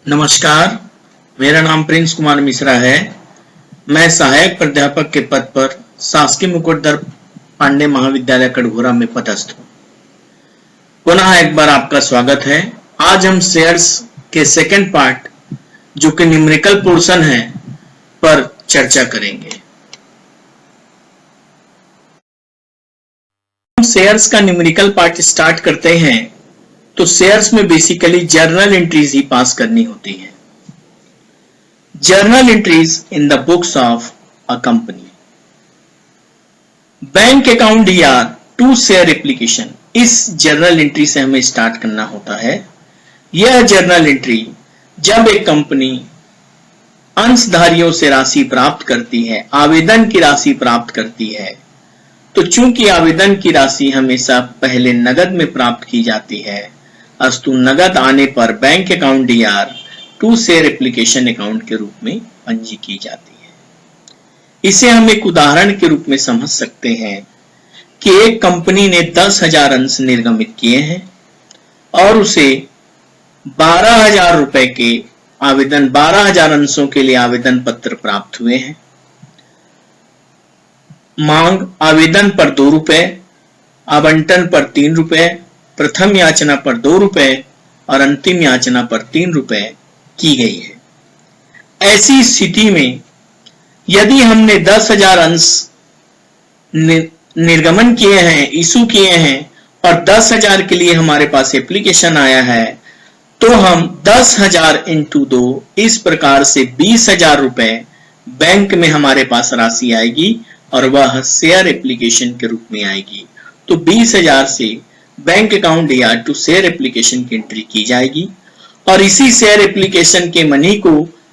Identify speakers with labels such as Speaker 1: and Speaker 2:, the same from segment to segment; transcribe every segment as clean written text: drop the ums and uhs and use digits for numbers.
Speaker 1: नमस्कार, मेरा नाम प्रिंस कुमार मिश्रा है। मैं सहायक प्राध्यापक के पद पर शासकीय मुकुटधर पांडे महाविद्यालय कटघोरा में पदस्थ हूँ। पुनः एक बार आपका स्वागत है। आज हम शेयर्स के सेकंड पार्ट, जो कि न्यूमेरिकल पोर्शन है, पर चर्चा करेंगे। हम शेयर्स का न्यूमेरिकल पार्ट स्टार्ट करते हैं तो शेयर्स में बेसिकली जर्नल एंट्रीज ही पास करनी होती है। Journal entries in the books of a company. Bank account या टू शेयर एप्लीकेशन, इस जर्नल एंट्री से हमें स्टार्ट करना होता है। यह जर्नल एंट्री जब एक कंपनी अंशधारियों से राशि प्राप्त करती है, आवेदन की राशि प्राप्त करती है, तो चूंकि आवेदन की राशि हमेशा पहले नगद में प्राप्त की जाती है, अस्तु नगद आने पर bank account DR to share application account के रूप में पंजी की जाती है। इसे हम एक उदाहरण के रूप में समझ सकते हैं कि एक कंपनी ने 10,000 अंश निर्गमित किए हैं और उसे 12,000 रुपए के आवेदन 12,000 अंशों के लिए आवेदन पत्र प्राप्त हुए हैं। मांग आवेदन पर 2 रुपए, आवंटन पर 3 रुपए, प्रथम याचना पर 2 रुपए और अंतिम याचना पर 3 रुपए की गई है। ऐसी स्थिति में यदि हमने 10,000 अंश निर्गमन किए हैं, इशू किए हैं और 10,000 के लिए हमारे पास एप्लीकेशन आया है, तो हम 10,000 इंटू 2 इस प्रकार से 20,000 रुपए बैंक में हमारे पास राशि आएगी और वह शेयर एप्लीकेशन के रूप में आएगी। तो 20,000 से बैंक अकाउंट या टू शेयर एप्लीकेशन की एंट्री की जाएगी और इसी शेयर एप्लीकेशन के मनी को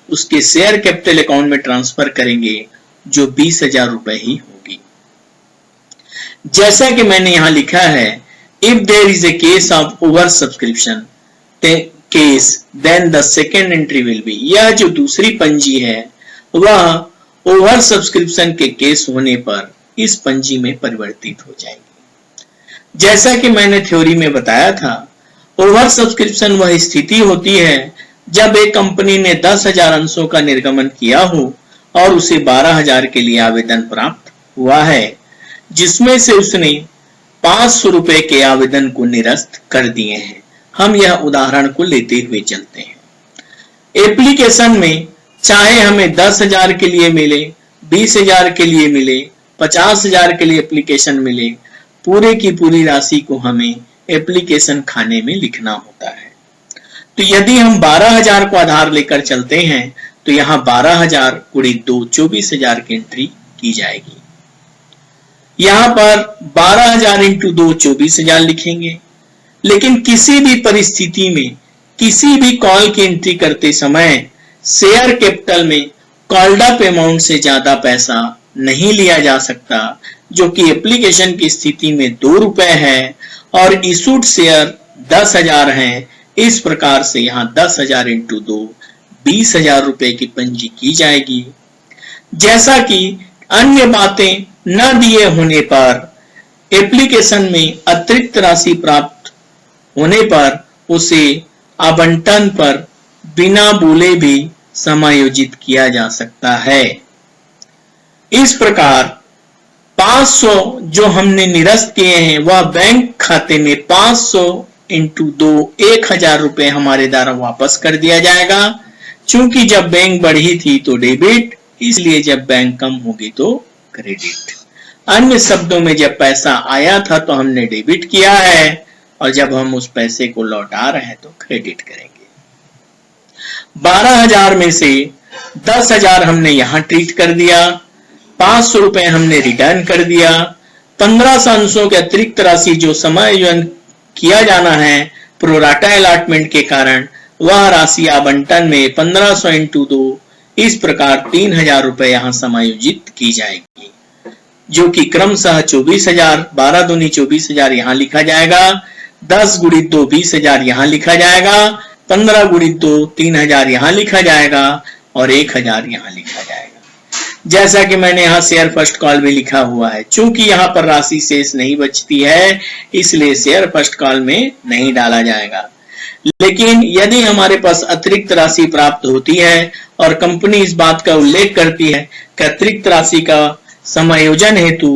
Speaker 1: उसके शेयर कैपिटल अकाउंट में ट्रांसफर करेंगे, जो 20,000 रुपए ही होगी। जैसा कि मैंने यहां लिखा है, if there is a case of over subscription case then the second entry will be. यह जो दूसरी पंजी है वह ओवर सब्सक्रिप्शन के केस होने पर इस पंजी में परिवर्तित हो जाएगी। जैसा कि मैंने थ्योरी में बताया था, ओवर सब्सक्रिप्शन वह स्थिति होती है जब एक कंपनी ने 10,000 अंशों का निर्गमन किया हो और उसे 12,000 के लिए आवेदन प्राप्त हुआ है, जिसमें से उसने 500 रुपए के आवेदन को निरस्त कर दिए हैं। हम यह उदाहरण को लेते हुए चलते हैं। एप्लीकेशन में चाहे हमें 10,000 के लिए मिले, 20,000 के लिए मिले, 50,000 के लिए एप्लीकेशन मिले, पूरे की पूरी राशि को हमें एप्लीकेशन खाने में लिखना होता है। तो यदि हम 12,000 को आधार लेकर चलते हैं तो यहाँ 12,000 × 2 24,000 की एंट्री की जाएगी। यहाँ पर 12,000 × 2 24,000 लिखेंगे। लेकिन किसी भी परिस्थिति में किसी भी कॉल की एंट्री करते समय शेयर कैपिटल में कॉल्ड अप अमाउंट से ज्यादा पैसा नहीं लिया जा सकता, जो कि एप्लीकेशन की स्थिति में 2 रुपए है और इशूड शेयर 10,000 हैं। इस प्रकार से यहाँ 10,000 × 2 20,000 रुपए की पंजी की जाएगी। जैसा कि अन्य बातें न दिए होने पर एप्लीकेशन में अतिरिक्त राशि प्राप्त होने पर उसे आवंटन पर बिना बोले भी समायोजित किया जा सकता है। इस प्रकार 500 जो हमने निरस्त किए हैं वह बैंक खाते में 500 × 2 1,000 रुपए हमारे द्वारा वापस कर दिया जाएगा। चूंकि जब बैंक बढ़ी थी तो डेबिट, इसलिए जब बैंक कम होगी तो क्रेडिट। अन्य शब्दों में जब पैसा आया था तो हमने डेबिट किया है और जब हम उस पैसे को लौटा रहे हैं तो क्रेडिट करेंगे। 12,000 में से 10,000 हमने यहां ट्रीट कर दिया, 500 रुपए हमने रिटर्न कर दिया। 1500 अंशों के अतिरिक्त राशि जो समायोजन किया जाना है प्रोराटा अलॉटमेंट के कारण, वह राशि आवंटन में 1500 × 2 इस प्रकार 3,000 रुपए यहाँ समायोजित की जाएगी, जो कि क्रमशः 24,000 12 दूनी 24,000 यहाँ लिखा जाएगा, 10 × 2 20,000 यहाँ लिखा जाएगा, 15 × 2 3,000 यहाँ लिखा जाएगा और 1,000 यहाँ लिखा जाएगा। जैसा कि मैंने यहाँ शेयर फर्स्ट कॉल भी लिखा हुआ है। चूंकि यहाँ पर राशि शेष नहीं बचती है, इसलिए शेयर फर्स्ट कॉल में नहीं डाला जाएगा। लेकिन यदि हमारे पास अतिरिक्त राशि प्राप्त होती है और कंपनी इस बात का उल्लेख करती है कि अतिरिक्त राशि का समायोजन हेतु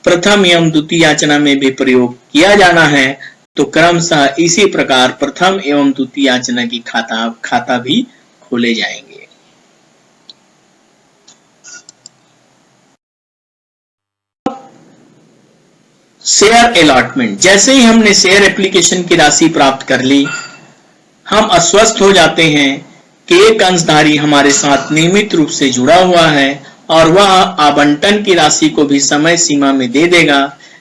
Speaker 1: प्रथम एवं द्वितीय याचना में भी प्रयोग किया जाना है, तो क्रमशः इसी प्रकार प्रथम एवं द्वितीय याचना की खाता भी खोले जाएंगे। Share allotment. जैसे ही हमने शेयर एप्लीकेशन की राशि प्राप्त कर ली, हम आश्वस्त हो जाते हैं कि एक अंशधारी हमारे साथ नियमित रूप से जुड़ा हुआ है और वह आवंटन की राशि को भी समय सीमा में दे देगा।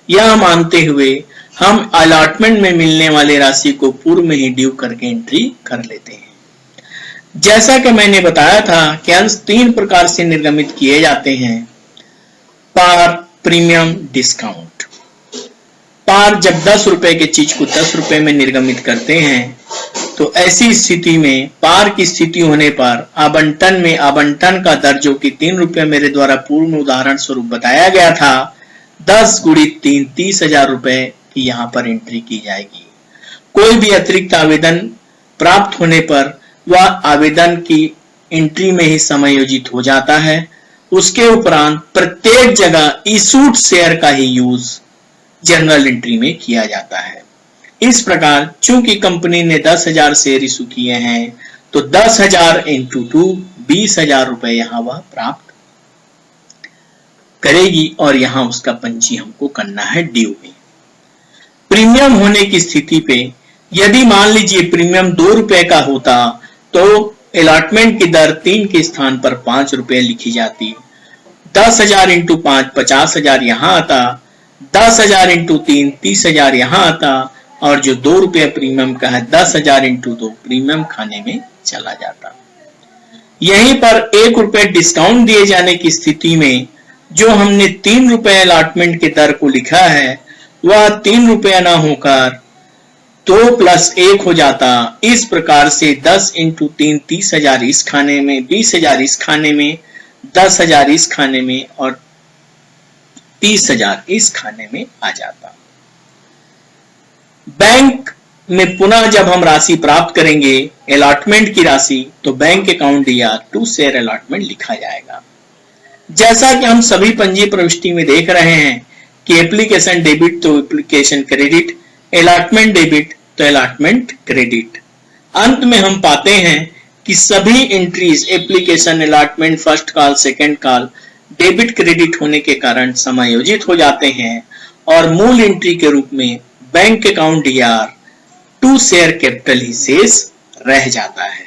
Speaker 1: यह मानते हुए हम अलॉटमेंट में मिलने वाली राशि को पूर्व में ही ड्यू करके एंट्री कर लेते हैं। जैसा कि मैंने बताया था कि अंश 3 प्रकार से निर्गमित किए जाते हैं: पार, प्रीमियम, डिस्काउंट। पार जब 10 रुपए के चीज को 10 रुपए में निर्गमित करते हैं, तो ऐसी स्थिति में पार की स्थिति होने पर आवंटन में आवंटन का दर जो कि 3 रुपए मेरे द्वारा पूर्व में उदाहरण स्वरूप बताया गया था, 10 गुणित 3 30,000 रुपए की यहाँ पर एंट्री की जाएगी। कोई भी अतिरिक्त आवेदन प्राप्त होने पर वह आवेदन की एंट्री में ही समायोजित हो जाता है। उसके उपरांत प्रत्येक जगह इशूड शेयर का ही यूज जनरल एंट्री में किया जाता है। इस प्रकार चूंकि कंपनी ने 10,000 शेयर इशू किए हैं, तो 10,000 इंटू 2 20,000 रुपए यहाँ वह प्राप्त करेगी और यहाँ उसका पंजी हमको करना है ड्यू में। प्रीमियम होने की स्थिति पे यदि मान लीजिए प्रीमियम 2 रुपए का होता, तो अलॉटमेंट की दर 3 के स्थान पर 5 रुपए लिखी जाती। 10,000 इंटू 5 50,000 यहाँ आता, 10,000 इंटू 3 30,000 यहाँ आता और जो 2 रुपये प्रीमियम का है 10,000 इंटू 2 प्रीमियम खाने में चला जाता। यहीं पर 1 रुपए डिस्काउंट दिए जाने की स्थिति में जो हमने 3 रुपए अलॉटमेंट के दर को लिखा है, वह 3 रुपया ना होकर 2 प्लस 1 हो जाता। इस प्रकार से 10 इंटू 3 30,000 इस खाने में, 20,000 इस खाने में, 10,000 इस खाने में और 30,000 इस खाने में आ जाता। बैंक में पुनः जब हम राशि प्राप्त करेंगे अलॉटमेंट की राशि, तो बैंक अकाउंट या टू शेयर अलॉटमेंट लिखा जाएगा। जैसा कि हम सभी पंजी प्रविष्टि में देख रहे हैं कि एप्लीकेशन डेबिट तो एप्लीकेशन क्रेडिट, अलॉटमेंट डेबिट तो अलॉटमेंट क्रेडिट। अंत में हम पाते हैं कि सभी entries application, allotment, first call, second call debit credit होने के कारण समायोजित हो जाते हैं और मूल एंट्री के रूप में बैंक अकाउंट या टू शेयर कैपिटल ही शेष रह जाता है।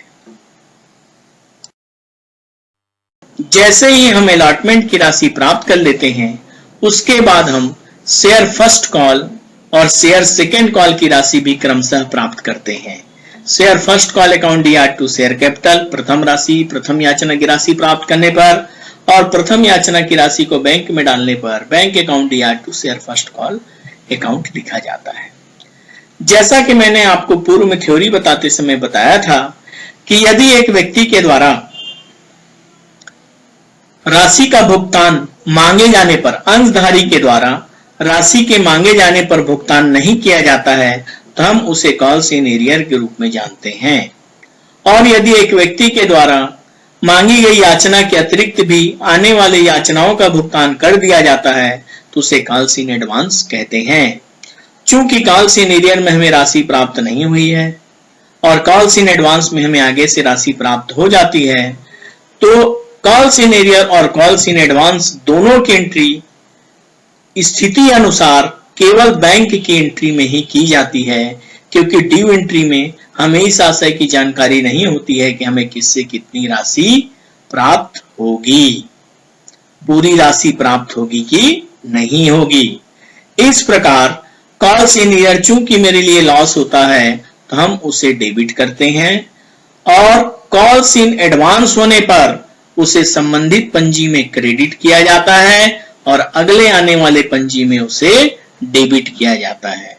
Speaker 1: जैसे ही हम अलॉटमेंट की राशि प्राप्त कर लेते हैं, उसके बाद हम शेयर फर्स्ट कॉल और शेयर सेकेंड कॉल की राशि भी क्रमशः प्राप्त करते हैं। शेयर फर्स्ट कॉल अकाउंट या टू शेयर कैपिटल, प्रथम राशि, प्रथम याचना की राशि प्राप्त करने पर और प्रथम याचना की राशि को बैंक में डालने पर बैंक अकाउंट या to share first call account लिखा जाता है। जैसा कि मैंने आपको पूर्व में थ्योरी बताते समय बताया था कि यदि एक व्यक्ति के द्वारा राशि का भुगतान मांगे जाने पर, अंशधारी के द्वारा राशि के मांगे जाने पर भुगतान नहीं किया जाता है, तो हम उसे कॉल्स इन एरियर के रूप में जानते हैं। और यदि एक व्यक्ति के द्वारा मांगी गई याचना के अतिरिक्त भी आने वाले याचनाओं का भुगतान कर दिया जाता है, तो उसे कॉल्स इन एडवांस कहते हैं। चूंकि कॉल्स इन एरियर में हमें राशि प्राप्त नहीं हुई है और कॉल्स इन एडवांस में हमें आगे से राशि प्राप्त हो जाती है, तो कॉल्स इन एरियर और कॉल्स इन एडवांस दोनों की एंट्री स्थिति अनुसार केवल बैंक की एंट्री में ही की जाती है, क्योंकि ड्यू एंट्री में हमें इस आशय की जानकारी नहीं होती है कि हमें किससे कितनी राशि प्राप्त होगी, पूरी राशि प्राप्त होगी कि नहीं होगी। इस प्रकार कॉल्स इन एरियर चूंकि मेरे लिए लॉस होता है, तो हम उसे डेबिट करते हैं और कॉल्स इन एडवांस होने पर उसे संबंधित पंजी में क्रेडिट किया जाता है और अगले आने वाले पंजी में उसे डेबिट किया जाता है।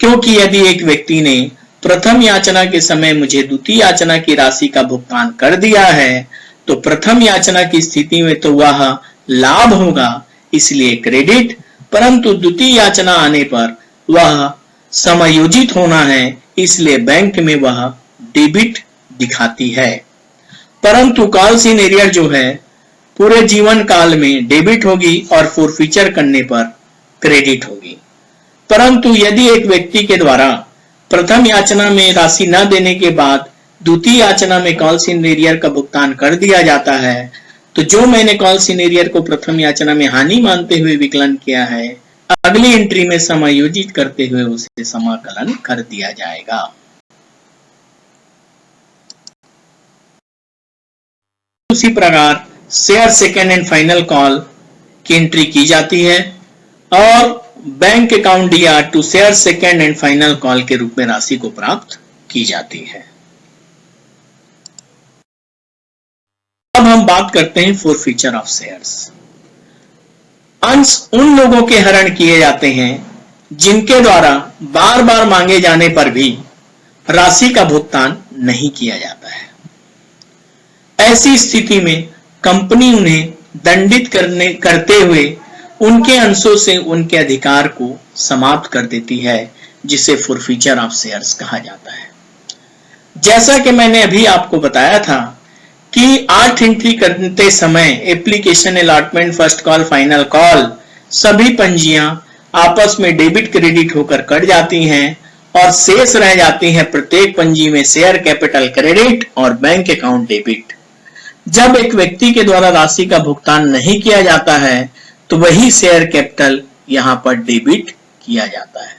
Speaker 1: क्योंकि यदि एक व्यक्ति ने प्रथम याचना के समय मुझे द्वितीय याचना की राशि का भुगतान कर दिया है, तो प्रथम याचना की स्थिति में तो वह लाभ होगा, इसलिए क्रेडिट, परंतु द्वितीय याचना आने पर वह समायोजित होना है, इसलिए बैंक में वह डेबिट दिखाती है। परंतु कॉल्स इन एरियर जो है पूरे जीवन काल में डेबिट होगी और फोरफीचर करने पर क्रेडिट होगी। परंतु यदि एक व्यक्ति के द्वारा प्रथम याचना में राशि न देने के बाद द्वितीय याचना में कॉल्स इन एरियर का भुगतान कर दिया जाता है, तो जो मैंने कॉल्स इन एरियर को प्रथम याचना में हानि मानते हुए विकलन किया है, अगली एंट्री में समायोजित करते हुए उसे समाकलन कर दिया जाएगा। उसी प्रकार share second and final call की एंट्री की जाती है और bank account DR to share second and final call के रूप में राशि को प्राप्त की जाती है। अब हम बात करते हैं फोरफीचर ऑफ शेयर्स। अंश उन लोगों के हरण किए जाते हैं जिनके द्वारा बार बार मांगे जाने पर भी राशि का भुगतान नहीं किया जाता है। ऐसी स्थिति में कंपनी उन्हें दंडित करते हुए उनके अंशों से उनके अधिकार को समाप्त कर देती है, जिसे फोरफीचर ऑफ शेयर्स कहा जाता है। जैसा कि मैंने अभी आपको बताया था कि 8 एंट्री करते समय application, allotment, first call, final call सभी पंजियां आपस में डेबिट क्रेडिट होकर कट जाती हैं और शेष रह जाती हैं प्रत्येक पंजी में शेयर कैपिटल क्रेडिट और बैंक अकाउंट डेबिट। जब एक व्यक्ति के द्वारा राशि का भुगतान नहीं किया जाता है तो वही शेयर कैपिटल यहां पर डेबिट किया जाता है।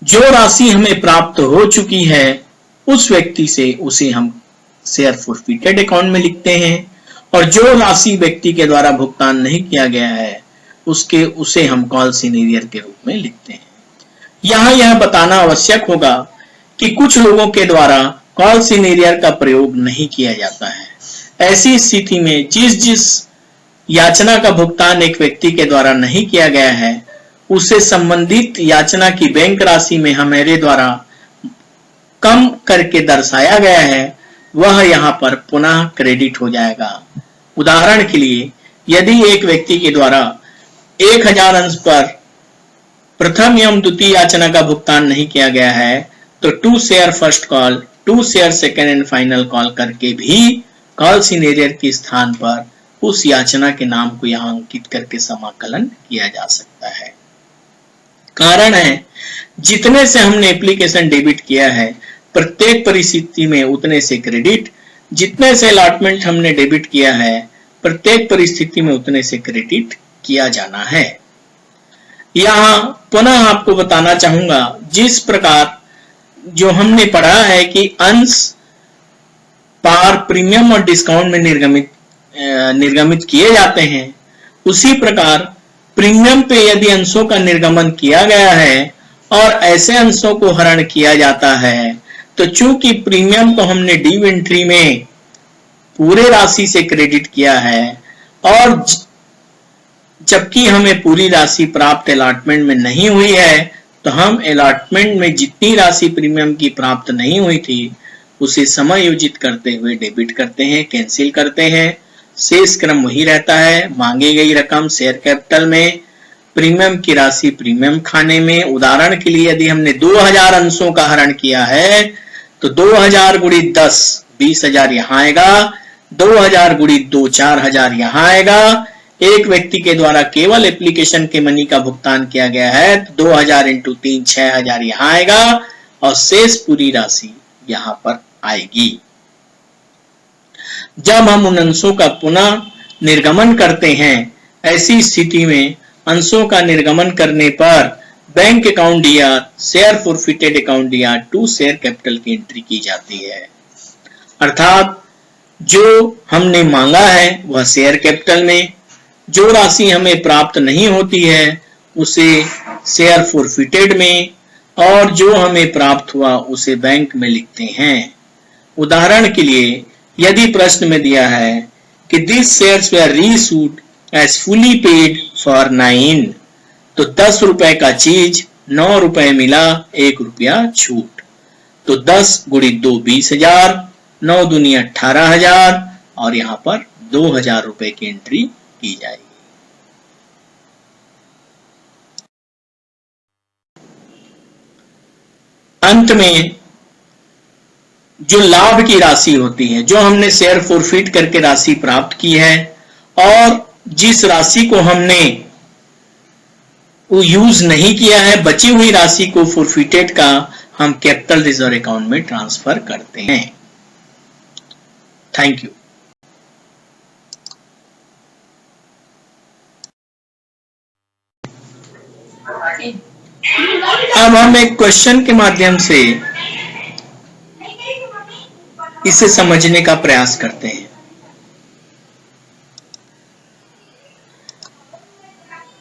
Speaker 1: जो राशि हमें प्राप्त हो चुकी है उस व्यक्ति से उसे हम शेयर फोरफीटेड अकाउंट में लिखते हैं और जो राशि व्यक्ति के द्वारा भुगतान नहीं किया गया है उसे हम कॉल्स इन एरियर के रूप में लिखते हैं। यहां यह बताना आवश्यक होगा कि कुछ लोगों के द्वारा कॉल्स इन एरियर का प्रयोग नहीं किया जाता है। ऐसी स्थिति में जिस याचना का भुगतान एक व्यक्ति के द्वारा नहीं किया गया है उसे संबंधित याचना की बैंक राशि में हमारे द्वारा कम करके दर्शाया गया है, वह यहाँ पर पुनः क्रेडिट हो जाएगा। उदाहरण के लिए यदि एक व्यक्ति के द्वारा 1000 अंश पर प्रथम एवं द्वितीय याचना का भुगतान नहीं किया गया है तो 2 share first call, 2 share second and final call करके भी कॉल्स इन एरियर के स्थान पर उस याचना के नाम को यहां अंकित करके समाकलन किया जा सकता है। कारण है जितने से हमने एप्लीकेशन डेबिट किया है प्रत्येक परिस्थिति में उतने से क्रेडिट, जितने से अलॉटमेंट हमने डेबिट किया है प्रत्येक परिस्थिति में उतने से क्रेडिट किया जाना है। यहां पुनः आपको बताना चाहूंगा जिस प्रकार जो हमने पढ़ा है कि अंश पार प्रीमियम और डिस्काउंट में निर्गमित किए जाते हैं, उसी प्रकार प्रीमियम पे यदि अंशों का निर्गमन किया गया है और ऐसे अंशों को हरण किया जाता है तो चूंकि प्रीमियम को हमने ड्यू एंट्री में पूरे राशि से क्रेडिट किया है और जबकि हमें पूरी राशि प्राप्त अलॉटमेंट में नहीं हुई है तो हम अलॉटमेंट में जितनी राशि प्रीमियम की प्राप्त नहीं हुई थी उसे समायोजित करते हुए डेबिट करते हैं, कैंसिल करते हैं। शेष क्रम वही रहता है, मांगी गई रकम शेयर कैपिटल में, प्रीमियम की राशि प्रीमियम खाने में। उदाहरण के लिए यदि हमने 2000 अंशों का हरण किया है तो 2000 गुणी 10 20,000 यहाँ आएगा, 2000 गुणी 2 4000 यहाँ आएगा। एक व्यक्ति के द्वारा केवल एप्लीकेशन के मनी का भुगतान किया गया है तो 2000 इंटू 3 6000 यहाँ आएगा और शेष पूरी राशि यहाँ पर आएगी। जब हम उन अंशों का पुनः निर्गमन करते हैं, ऐसी स्थिति में अंशों का निर्गमन करने पर bank account DR, share forfeited account DR to share capital की एंट्री की जाती है। अर्थात जो हमने मांगा है वह शेयर कैपिटल में, जो राशि हमें प्राप्त नहीं होती है उसे शेयर फोरफिटेड में और जो हमें प्राप्त हुआ उसे बैंक में लिखते हैं। उदाहरण के लिए यदि प्रश्न में दिया है कि this shares were reissued as fully paid for 9 तो 10 रुपए का चीज 9 रुपए मिला, 1 रुपया छूट, तो 10 गुणी 2 20,000, 9 दूनी 18,000 और यहाँ पर 2000 रुपए की एंट्री की जाएगी। अंत में जो लाभ की राशि होती है, जो हमने शेयर फॉरफिट करके राशि प्राप्त की है और जिस राशि को हमने यूज नहीं किया है, बची हुई राशि को फॉरफिटेड का हम कैपिटल रिजर्व अकाउंट में ट्रांसफर करते हैं। Thank you. अब हम एक क्वेश्चन के माध्यम से इसे समझने का प्रयास करते हैं।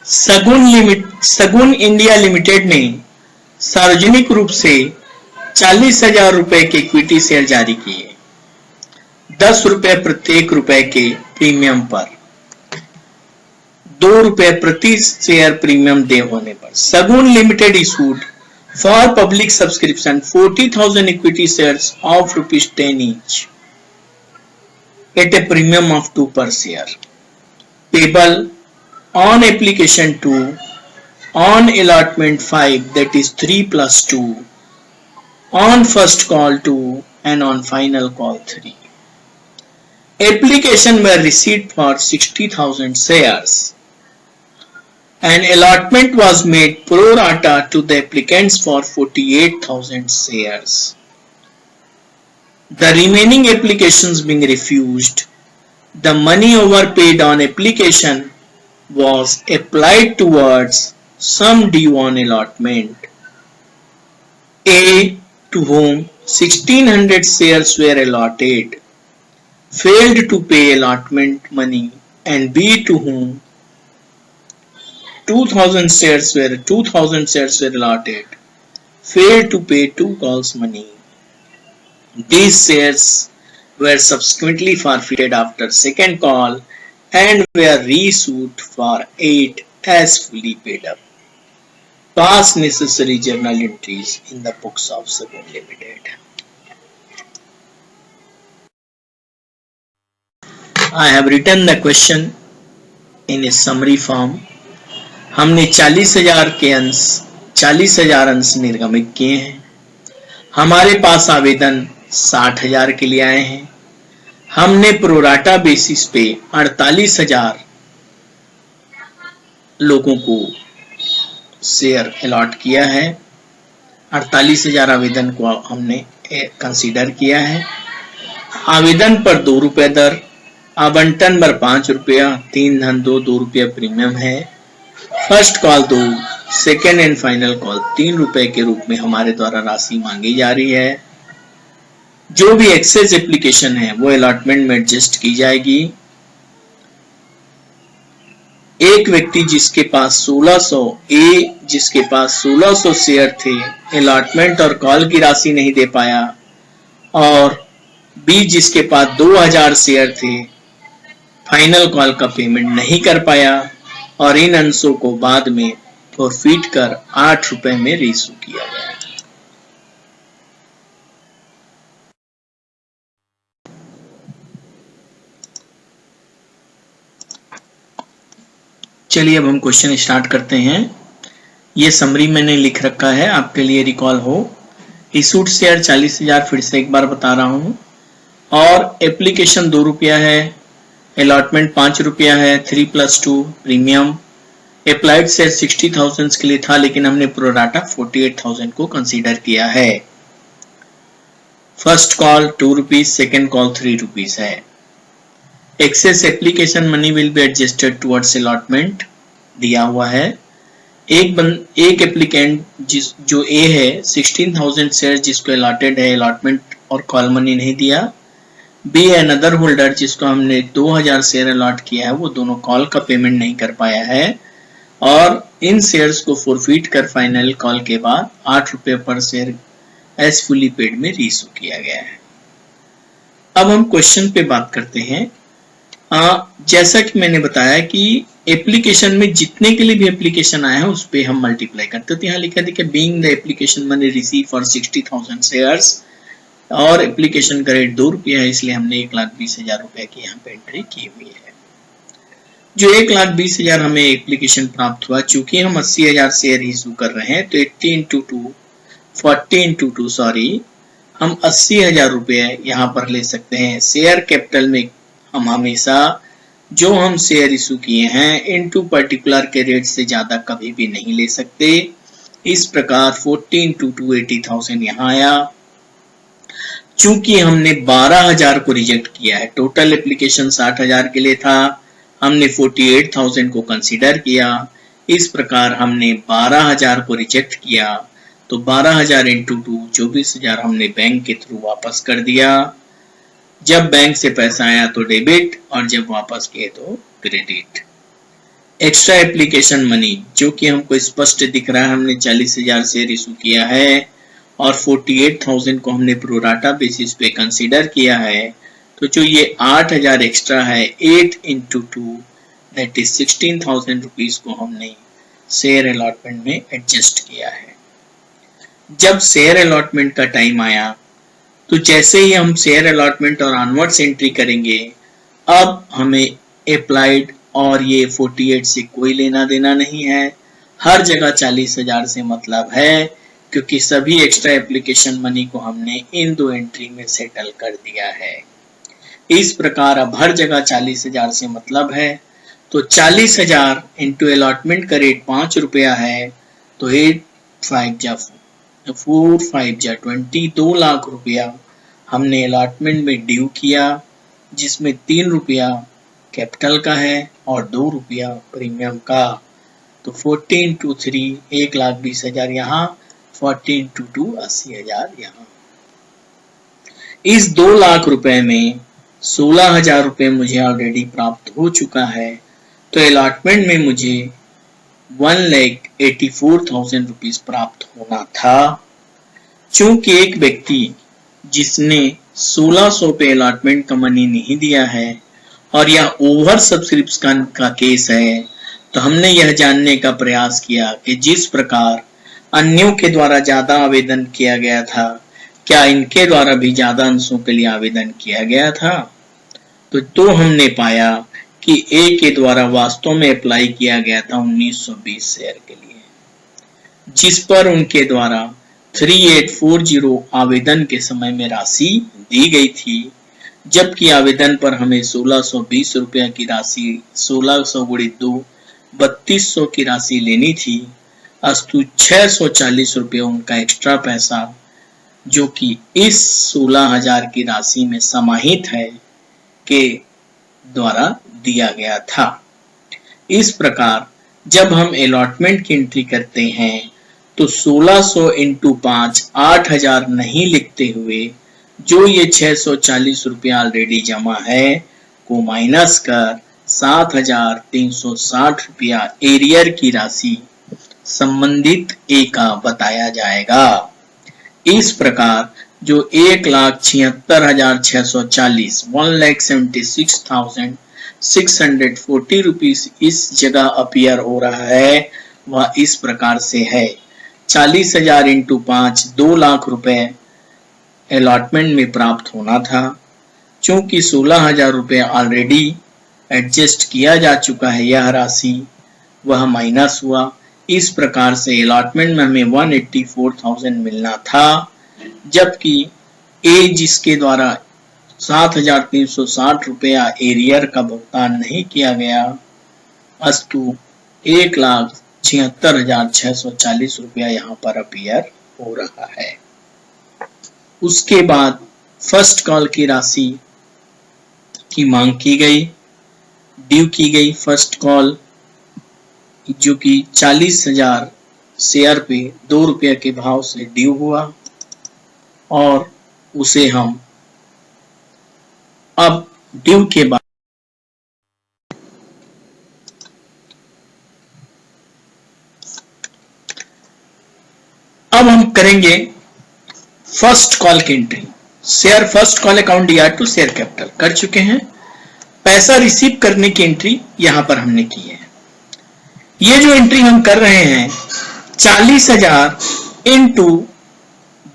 Speaker 1: सगुन इंडिया लिमिटेड ने सार्वजनिक रूप से 40,000 रुपए के इक्विटी शेयर जारी किए, 10 रुपए प्रत्येक रुपए के प्रीमियम पर, 2 रुपए प्रति शेयर प्रीमियम दे होने पर सगुन limited issued for public subscription 40,000 equity shares of ₹10 each at a premium of 2 per share, payable on application 2, on allotment 5, that is 3 plus 2, on first call 2 and on final call 3. Application were received for 60,000 shares. An allotment was made pro rata to the applicants for 48,000 shares. The remaining applications being refused, the money overpaid on application was applied towards sum due on allotment. A, to whom 1,600 shares were allotted, failed to pay allotment money, and B, to whom 2,000 shares were allotted, failed to pay 2 calls money. These shares were subsequently forfeited after second call and were reissued for 8 as fully paid up. Pass necessary journal entries in the books of Sagun Limited. I have written the question in a summary form. हमने 40,000 अंश निर्गमित किए हैं। हमारे पास आवेदन 60,000 के लिए आए हैं। हमने प्रोराटा बेसिस पे 48,000 लोगों को शेयर अलॉट किया है। 48,000 आवेदन को हमने कंसीडर किया है। आवेदन पर 2 रुपए दर, आवंटन पर 5 रुपया, 3 धन 2 रुपया प्रीमियम है। First call 2, second and final call 3 रुपए के रूप में हमारे द्वारा राशि मांगी जा रही है। जो भी एक्सेस एप्लीकेशन है वो अलॉटमेंट में एडजस्ट की जाएगी। एक व्यक्ति जिसके पास 1600 शेयर थे, अलॉटमेंट और कॉल की राशि नहीं दे पाया, और बी जिसके पास 2,000 शेयर थे, फाइनल कॉल का पेमेंट नहीं कर पाया और इन अंशों को बाद में फॉरफिट कर 8 रुपए में रीइश्यू किया गया। चलिए अब हम क्वेश्चन स्टार्ट करते हैं। ये समरी मैंने लिख रखा है, आपके लिए रिकॉल हो। इशूड शेयर 40,000, फिर से एक बार बता रहा हूं, और एप्लीकेशन 2 रुपया है, अलॉटमेंट 5 रुपया है, 3 + 2 प्रीमियम। अप्लाइड शेयर 60,000 के लिए था, लेकिन हमने प्रोराटा 48,000 को कंसीडर किया है। First call 2 rupees, second call 3 rupees है। Excess application money will be adjusted towards allotment दिया हुआ है। एक एप्लीकेंट जो ए है, 16,000 शेयर जिसको अलॉटेड है, अलॉटमेंट और कॉल मनी नहीं दिया। बी अनदर होल्डर जिसको हमने 2,000 शेयर अलॉट किया है, वो दोनों कॉल का पेमेंट नहीं कर पाया है और इन शेयर्स को फॉरफिट कर फाइनल कॉल के बाद 8 रुपए पर शेयर एज फुली पेड में रीइश्यू किया गया है। अब हम क्वेश्चन पे बात करते हैं। जैसा कि मैंने बताया कि एप्लीकेशन में जितने के लिए भी एप्लीकेशन आया है उस पे हम मल्टीप्लाई करते हैं। यहाँ लिखा देखिए, being the application money receive for 60,000 shares, और एप्लीकेशन का रेट 2 रुपया है, इसलिए हमने 1,20,000 रुपए की यहाँ पे एंट्री की हुई है। जो 1,20,000 हमें एप्लीकेशन प्राप्त हुआ, चूंकि हम 80,000 शेयर इशू कर रहे हैं तो 80 × 2 40 इंटू 2 सॉरी, हम 80,000 रुपये यहाँ पर ले सकते हैं। शेयर कैपिटल में हम हमेशा जो हम शेयर इशू किए हैं इनटू पर्टिकुलर के रेट से ज्यादा कभी भी नहीं ले सकते। इस प्रकार 40 इंटू 2 80,000 यहाँ आया। चूंकि हमने 12,000 को रिजेक्ट किया है, टोटल एप्लीकेशन 60,000 के लिए था, हमने 48,000 को कंसीडर किया। इस प्रकार हमने 12,000 को रिजेक्ट किया, तो 12,000 इंटू 2 24,000 हमने बैंक के थ्रू वापस कर दिया। जब बैंक से पैसा आया तो डेबिट और जब वापस किए तो क्रेडिट। एक्स्ट्रा एप्लीकेशन मनी जो कि हमको स्पष्ट दिख रहा है, हमने 40,000 शेयर इशू किया है और 48,000 को हमने प्रोराटा बेसिस पे कंसीडर किया है, तो जो ये 8,000 एक्स्ट्रा है 8 इंटू 2 दैट इज 16,000 रुपीज को हमने शेयर अलॉटमेंट में एडजस्ट किया है। जब शेयर अलॉटमेंट का टाइम आया तो जैसे ही हम शेयर अलॉटमेंट और ऑनवर्ड्स एंट्री करेंगे, अब हमें अप्लाइड और ये 48 से कोई लेना देना नहीं है। हर जगह 40,000 से मतलब है, क्योंकि सभी एक्स्ट्रा एप्लीकेशन मनी को हमने इन दो एंट्री में सेटल कर दिया है। इस प्रकार अब हर जगह 40,000 से मतलब है, तो 40,000 इंटू अलॉटमेंट का रेट 5 रुपया है, तो 8 5 जा 4 5 जा 20, 2 लाख रुपया हमने अलॉटमेंट में ड्यू किया, जिसमें 3 रुपया कैपिटल का है और 2 रुपया प्रीमियम का। तो 40 इंटू 3 1,20,000 यहाँ, 40 इंटू 2 80,000 यहाँ। इस 2 लाख रुपए में 16,000 रुपए मुझे ऑलरेडी प्राप्त हो चुका है, तो अलॉटमेंट में मुझे 1,84,000 रुपीज प्राप्त होना था। चूंकि एक व्यक्ति जिसने 1,600 पे अलॉटमेंट का मनी नहीं दिया है और यह ओवर सब्सक्रिप्शन का केस है, तो हमने यह जानने का प्रयास किया कि जिस प्रकार अन्यों के द्वारा ज्यादा आवेदन किया गया था, क्या इनके द्वारा भी ज्यादा अंशों के लिए आवेदन किया गया था। तो हमने पाया कि ए के द्वारा वास्तव में अप्लाई किया गया था 1920 शेयर के लिए, जिस पर उनके द्वारा 3840 आवेदन के समय में राशि दी गई थी, जबकि आवेदन पर हमें 1,620 रुपया की राशि 1,600 गुणित 2 3,200 की राशि लेनी थी। अस्तु 640 रुपये उनका एक्स्ट्रा पैसा जो कि इस 16,000 की राशि में समाहित है के द्वारा दिया गया था। इस प्रकार जब हम अलॉटमेंट की एंट्री करते हैं तो 1,600 इंटू 5 8,000 नहीं लिखते हुए जो ये 640 रुपया ऑलरेडी जमा है को माइनस कर 7,360 रुपया एरियर की राशि संबंधित ए का बताया जाएगा। इस प्रकार जो 1,76,640 1,76,640 रुपीस इस जगह अपीयर हो रहा है, वह इस प्रकार से है। 40,000 इंटू 5 2 लाख रुपए अलॉटमेंट में प्राप्त होना था। चूंकि 16,000 रुपए ऑलरेडी एडजस्ट किया जा चुका है, यह राशि वह माइनस हुआ। इस प्रकार से अलॉटमेंट में हमें 184,000 मिलना था, जबकि ए जिसके द्वारा 7,360 रुपया एरियर का भुगतान नहीं किया गया, अस्तु 1,76,640 रुपया यहाँ पर अपीयर हो रहा है। उसके बाद फर्स्ट कॉल की राशि की मांग की गई, ड्यू की गई फर्स्ट कॉल, जो कि 40,000 शेयर पे 2 रुपया के भाव से ड्यू हुआ और उसे हम अब ड्यू के बाद अब हम करेंगे फर्स्ट कॉल की entry. Share first call account DR to share capital कर चुके हैं। पैसा रिसीव करने की एंट्री यहां पर हमने की है। ये जो एंट्री हम कर रहे हैं 40,000 इंटू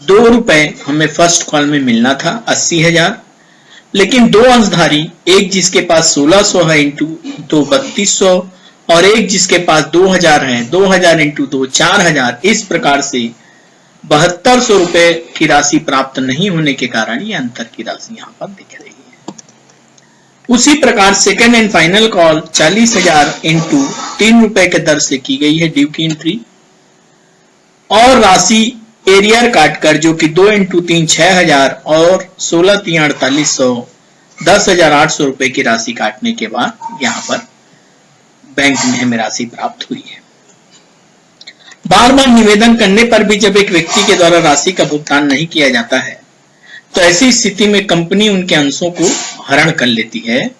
Speaker 1: 2 रुपए हमें फर्स्ट कॉल में मिलना था 80,000, लेकिन दो अंशधारी, एक जिसके पास 1,600 है इंटू 2 3,200 और एक जिसके पास 2,000 है, 2,000 इंटू 2 4,000। इस प्रकार से 7200 रुपए की राशि प्राप्त नहीं होने के कारण ये अंतर की राशि यहाँ पर दिख रही है। उसी प्रकार second and final call 40,000 into 3 रुपए के दर से की गई है ड्यू की एंट्री, और राशि एरियर काटकर जो कि 2 इंटू 3 6,000 और 16 3 4800 10,800 रुपए की राशि काटने के बाद यहाँ पर बैंक में हमें राशि प्राप्त हुई है। बार बार निवेदन करने पर भी जब एक व्यक्ति के द्वारा राशि का भुगतान नहीं किया जाता है तो ऐसी स्थिति में कंपनी उनके अंशों को हरण कर लेती है,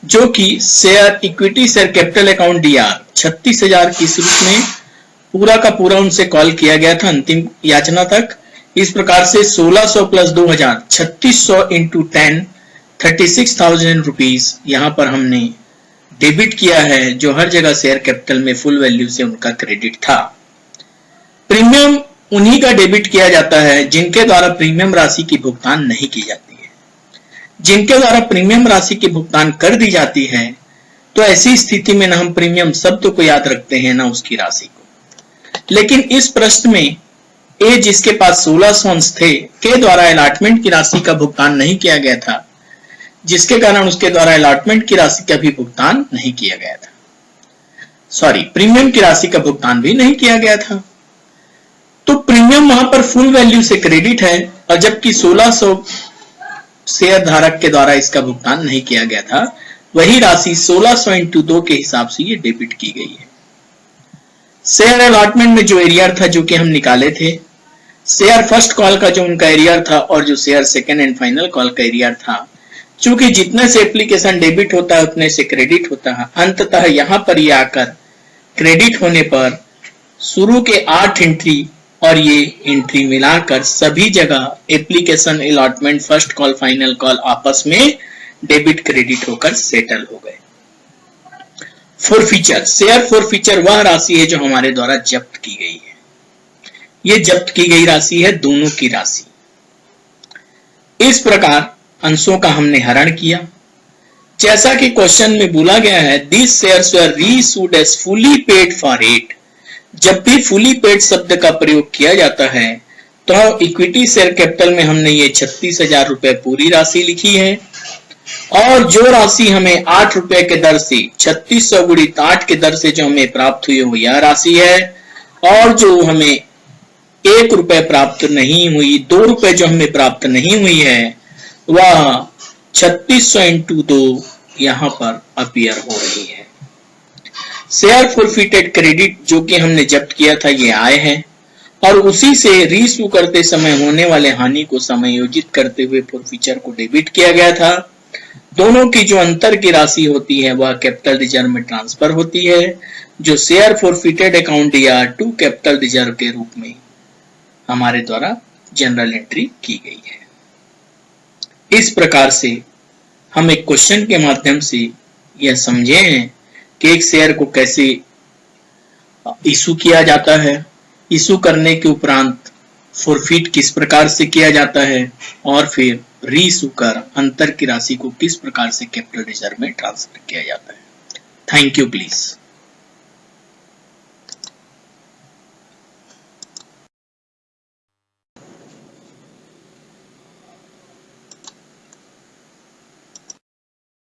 Speaker 1: जो कि share equity share capital account DR 36,000 की रूप में पूरा का पूरा उनसे कॉल किया गया था अंतिम याचना तक। इस प्रकार से 1600 प्लस 2000 3600 इंटू 10 36,000 रुपीज यहाँ पर हमने डेबिट किया है, जो हर जगह शेयर कैपिटल में फुल वैल्यू से उनका क्रेडिट था। प्रीमियम उन्हीं का डेबिट किया जाता है जिनके द्वारा प्रीमियम राशि की भुगतान नहीं की जाती है। जिनके द्वारा प्रीमियम राशि की भुगतान कर दी जाती है तो ऐसी स्थिति में न हम प्रीमियम शब्द को याद रखते हैं न उसकी राशि को। लेकिन इस प्रश्न में ए जिसके पास 1600 अंश थे के द्वारा अलॉटमेंट की राशि का भुगतान नहीं किया गया था, जिसके कारण उसके द्वारा अलॉटमेंट की राशि का भी भुगतान नहीं किया गया था, प्रीमियम की राशि का भुगतान भी नहीं किया गया था। तो प्रीमियम वहां पर फुल वैल्यू से क्रेडिट है, और जबकि 1600 शेयर धारक के द्वारा इसका भुगतान नहीं किया गया था, वही राशि 1600 इंटू 2 के हिसाब से ये डेबिट की गई है। शेयर अलॉटमेंट में जो एरियर था जो कि हम निकाले थे, शेयर फर्स्ट कॉल का जो उनका एरियर था और जो share second and final call का एरियर था, चूंकि जितने से एप्लीकेशन डेबिट होता है उतने से क्रेडिट होता है, अंततः यहां पर ये आकर क्रेडिट होने पर शुरू के 8 एंट्री और ये एंट्री मिलाकर सभी जगह application allotment first call final call आपस में डेबिट क्रेडिट होकर सेटल हो गए। फॉरफीचर, शेयर फॉरफीचर वह राशि है जो हमारे द्वारा जब्त की गई है। ये जब्त की गई राशि है दोनों की राशि। इस प्रकार अंशों का हमने हरण किया, जैसा कि क्वेश्चन में बोला गया है, this shares were reissued as fully paid for it. जब भी फुली पेड शब्द का प्रयोग किया जाता है तो इक्विटी शेयर कैपिटल में हमने ये 36,000 रुपए पूरी राशि लिखी है, और जो राशि हमें 8 रुपए के दर से 3600 गुणित 8 के दर से जो हमें प्राप्त हुई वो यह राशि है, और जो हमें 1 रुपए प्राप्त नहीं हुई, 2 रुपए जो हमें प्राप्त नहीं हुई है, वह 3600 इंटू 2 यहाँ पर अपीयर हो रही है। शेयर फॉरफिटेड क्रेडिट जो कि हमने जब्त किया था ये आय है, और उसी से रीइश्यू करते समय होने वाले हानि को समायोजित करते हुए फॉरफीचर को डेबिट किया गया था। दोनों की जो अंतर की राशि होती है वह कैपिटल रिजर्व में ट्रांसफर होती है, जो शेयर फॉरफिटेड अकाउंट या टू कैपिटल रिजर्व के रूप में हमारे द्वारा जनरल एंट्री की गई है। इस प्रकार से हम एक क्वेश्चन के माध्यम से यह समझे हैं कि एक शेयर को कैसे इशू किया जाता है, इशू करने के उपरांत फॉरफिट किस प्रकार से किया जाता है, और फिर रीइशू कर अंतर की राशि को किस प्रकार से कैपिटल रिजर्व में ट्रांसफर किया जाता है। Thank you please.